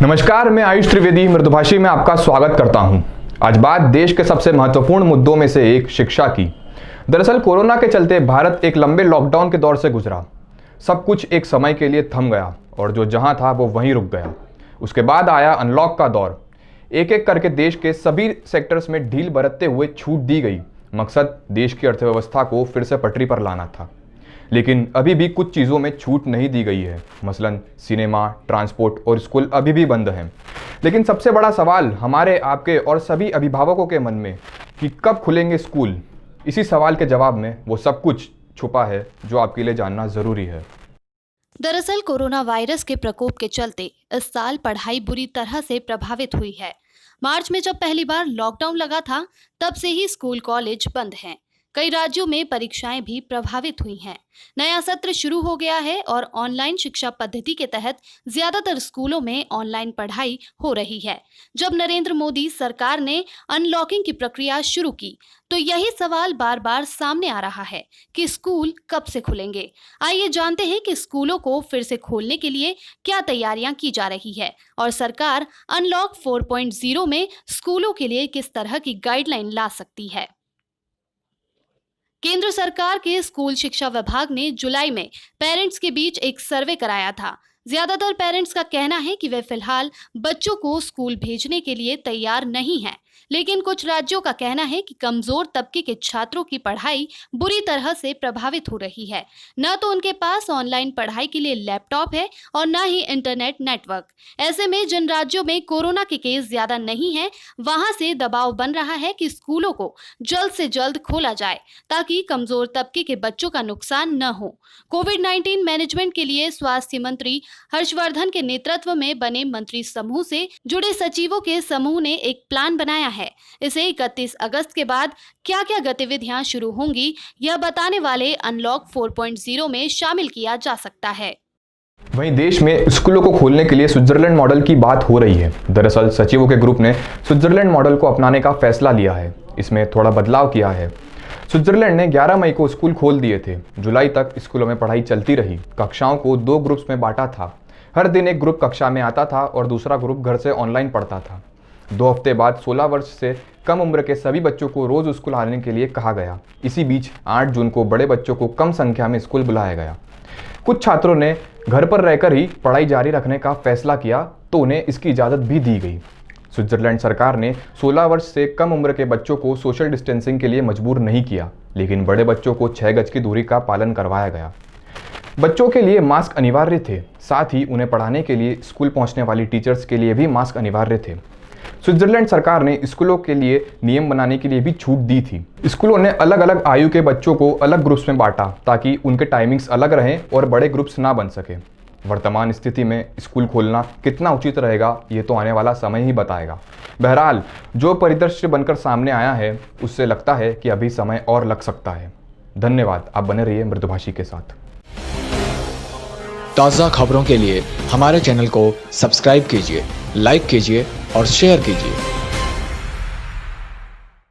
नमस्कार, मैं आयुष त्रिवेदी मृदुभाषी में आपका स्वागत करता हूं। आज बात देश के सबसे महत्वपूर्ण मुद्दों में से एक शिक्षा की। दरअसल कोरोना के चलते भारत एक लंबे लॉकडाउन के दौर से गुजरा। सब कुछ एक समय के लिए थम गया और जो जहां था वो वहीं रुक गया। उसके बाद आया अनलॉक का दौर। एक एक करके देश के सभी सेक्टर्स में ढील बरतते हुए छूट दी गई। मकसद देश की अर्थव्यवस्था को फिर से पटरी पर लाना था। लेकिन अभी भी कुछ चीज़ों में छूट नहीं दी गई है। मसलन सिनेमा, ट्रांसपोर्ट और स्कूल अभी भी बंद हैं। लेकिन सबसे बड़ा सवाल हमारे, आपके और सभी अभिभावकों के मन में कि कब खुलेंगे स्कूल। इसी सवाल के जवाब में वो सब कुछ छुपा है जो आपके लिए जानना ज़रूरी है। दरअसल कोरोना वायरस के प्रकोप के चलते इस साल पढ़ाई बुरी तरह से प्रभावित हुई है। मार्च में जब पहली बार लॉकडाउन लगा था, तब से ही स्कूल कॉलेज बंद हैं। कई राज्यों में परीक्षाएं भी प्रभावित हुई हैं। नया सत्र शुरू हो गया है और ऑनलाइन शिक्षा पद्धति के तहत ज्यादातर स्कूलों में ऑनलाइन पढ़ाई हो रही है। जब नरेंद्र मोदी सरकार ने अनलॉकिंग की प्रक्रिया शुरू की, तो यही सवाल बार बार सामने आ रहा है कि स्कूल कब से खुलेंगे। आइए जानते हैं कि स्कूलों को फिर से खोलने के लिए क्या तैयारियां की जा रही है और सरकार अनलॉक 4.0 में स्कूलों के लिए किस तरह की गाइडलाइन ला सकती है। केंद्र सरकार के स्कूल शिक्षा विभाग ने जुलाई में पेरेंट्स के बीच एक सर्वे कराया था। ज्यादातर पेरेंट्स का कहना है कि वे फिलहाल बच्चों को स्कूल भेजने के लिए तैयार नहीं हैं, लेकिन कुछ राज्यों का कहना है कि कमजोर तबके के छात्रों की पढ़ाई बुरी तरह से प्रभावित हो रही है। न तो उनके पास ऑनलाइन पढ़ाई के लिए लैपटॉप है और न ही इंटरनेट नेटवर्क। ऐसे में जिन राज्यों में कोरोना के केस ज्यादा नहीं है, वहां से दबाव बन रहा है कि स्कूलों को जल्द से जल्द खोला जाए ताकि कमजोर तबके के बच्चों का नुकसान न हो। कोविड-19 मैनेजमेंट के लिए स्वास्थ्य मंत्री हर्षवर्धन के नेतृत्व में बने मंत्री समूह से जुड़े सचिवों के समूह ने एक प्लान बनाया है। इसे 31 अगस्त के बाद क्या-क्या गतिविधियां शुरू होंगी, यह बताने वाले अनलॉक 4.0 में शामिल किया जा सकता है। वहीं देश में स्कूलों को खोलने के लिए स्विट्जरलैंड मॉडल की बात हो रही है। दरअसल सचिवों के ग्रुप ने स्विट्जरलैंड मॉडल को अपनाने का फैसला लिया है। इसमें थोड़ा बदलाव किया है। स्विट्जरलैंड ने 11 मई को स्कूल खोल दिए थे। जुलाई तक स्कूलों में पढ़ाई चलती रही। कक्षाओं को 2 ग्रुप्स में बांटा था। हर दिन एक ग्रुप कक्षा में आता था और दूसरा ग्रुप घर से ऑनलाइन पढ़ता था। 2 हफ्ते बाद 16 वर्ष से कम उम्र के सभी बच्चों को रोज स्कूल आने के लिए कहा गया। इसी बीच 8 जून को बड़े बच्चों को कम संख्या में स्कूल बुलाया गया। कुछ छात्रों ने घर पर रहकर ही पढ़ाई जारी रखने का फैसला किया, तो उन्हें इसकी इजाज़त भी दी गई। स्विट्जरलैंड सरकार ने 16 वर्ष से कम उम्र के बच्चों को सोशल डिस्टेंसिंग के लिए मजबूर नहीं किया, लेकिन बड़े बच्चों को 6 गज की दूरी का पालन करवाया गया। बच्चों के लिए मास्क अनिवार्य थे। साथ ही उन्हें पढ़ाने के लिए स्कूल पहुंचने वाली टीचर्स के लिए भी मास्क अनिवार्य थे। स्विट्जरलैंड सरकार ने स्कूलों के लिए नियम बनाने के लिए भी छूट दी थी। स्कूलों ने अलग अलग आयु के बच्चों को अलग ग्रुप्स में बांटा ताकि उनके टाइमिंग्स अलग रहें और बड़े ग्रुप्स ना बन सके। वर्तमान स्थिति में स्कूल खोलना कितना उचित रहेगा, ये तो आने वाला समय ही बताएगा। बहरहाल जो परिदृश्य बनकर सामने आया है, उससे लगता है कि अभी समय और लग सकता है। धन्यवाद। आप बने रहिए मृदुभाषी के साथ। ताज़ा खबरों के लिए हमारे चैनल को सब्सक्राइब कीजिए, लाइक कीजिए और शेयर कीजिए।